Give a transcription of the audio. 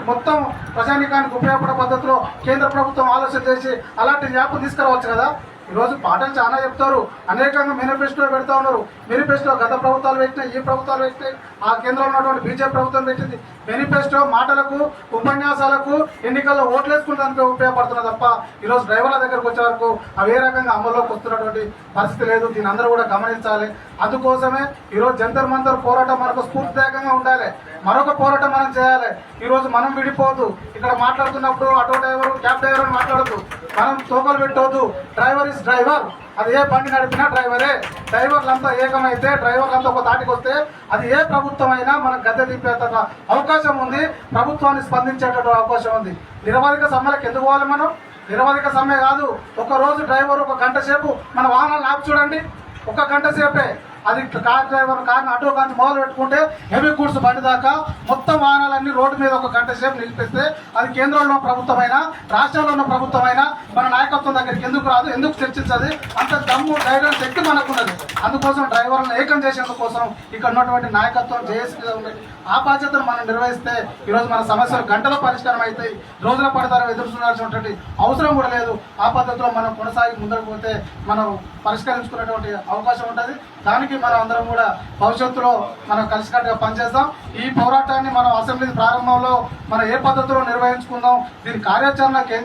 మొత్తం ప్రజానీకానికి ఉపయోగపడే పద్ధతిలో కేంద్ర ప్రభుత్వం ఆలోచన చేసి అలాంటి యాప్ తీసుకురావచ్చు కదా. ఈరోజు పాటలు చాలా చెప్తారు, అనేకంగా మేనిఫెస్టో పెడతా ఉన్నారు. మేనిఫెస్టో గత ప్రభుత్వాలు పెట్టినాయి, ఈ ప్రభుత్వాలు పెట్టినాయి, ఆ కేంద్రంలో ఉన్నటువంటి బీజేపీ ప్రభుత్వం పెట్టింది. మేనిఫెస్టో మాటలకు, ఉపన్యాసాలకు, ఎన్నికల్లో ఓట్లు వేసుకుంటానికి ఉపయోగపడుతున్నా తప్ప ఈరోజు డ్రైవర్ల దగ్గరకు వచ్చే వరకు అవి ఏ రకంగా అమల్లోకి వస్తున్నటువంటి పరిస్థితి లేదు. దీని అందరూ కూడా గమనించాలి. అందుకోసమే ఈరోజు జంతర్ మంతర్ పోరాటం మనకు స్ఫూర్తిదాయకంగా ఉండాలి. మరొక పోరాటం మనం చేయాలి. ఈరోజు మనం విడిపోదు. ఇక్కడ మాట్లాడుతున్నప్పుడు ఆటో డ్రైవర్, క్యాబ్ డ్రైవర్ అని మాట్లాడద్దు, మనం తోకలు పెట్టవద్దు. Driver is driver. అది ఏ బండి నడిపినా డ్రైవరే. డ్రైవర్లంతా ఏకమైతే, డ్రైవర్లంతా ఒక తాటికి వస్తే అది ఏ ప్రభుత్వం అయినా మనం గద్దె దింపేట అవకాశం ఉంది. ప్రభుత్వాన్ని స్పందించేటటువంటి అవకాశం ఉంది. నిరవధిక సమ్మెలకు ఎందుకు పోవాలి మనం? నిరవధిక సమ్మె కాదు, ఒక రోజు డ్రైవర్ ఒక గంట సేపు మన వాహనాలు ఆపి చూడండి, ఒక గంట సేపే. అది కార్ డ్రైవర్, కార్ని ఆటో కాంచి మొదలు పెట్టుకుంటే హెవీ గూడ్స్ బండి దాకా మొత్తం వాహనాలన్నీ రోడ్డు మీద ఒక గంట సేపు నిలిపిస్తే అది కేంద్రంలో ప్రభుత్వమైనా, రాష్ట్రంలో ఉన్న ప్రభుత్వమైనా మన నాయకత్వం దగ్గరికి ఎందుకు రాదు? ఎందుకు చర్చించదు? అంత దమ్ము, ధైర్యం, శక్తి మనకున్నది. అందుకోసం డ్రైవర్లను ఏకం చేసేందుకోసం ఇక్కడ ఉన్నటువంటి నాయకత్వం జేఏసీ ఉంది. ఆ బాధ్యతను మనం నిర్వహిస్తే ఈరోజు మన సమస్యలు గంటలో పరిష్కారం అవుతాయి. రోజుల పడతారు ఎదురు చూడాల్సినటువంటి అవసరం కూడా లేదు. ఆ పద్ధతిలో మనం కొనసాగి ముందుకు పోతే మనం పరిష్కరించుకునేటువంటి అవకాశం ఉంటుంది. దానికి మనం అందరం కూడా భవిష్యత్తులో మనం కలిసికట్టుగా పనిచేద్దాం. ఈ పోరాటాన్ని మనం అసెంబ్లీ ప్రారంభంలో మనం ఏ పద్ధతిలో నిర్వహించుకుందాం, దీని కార్యాచరణకు ఏం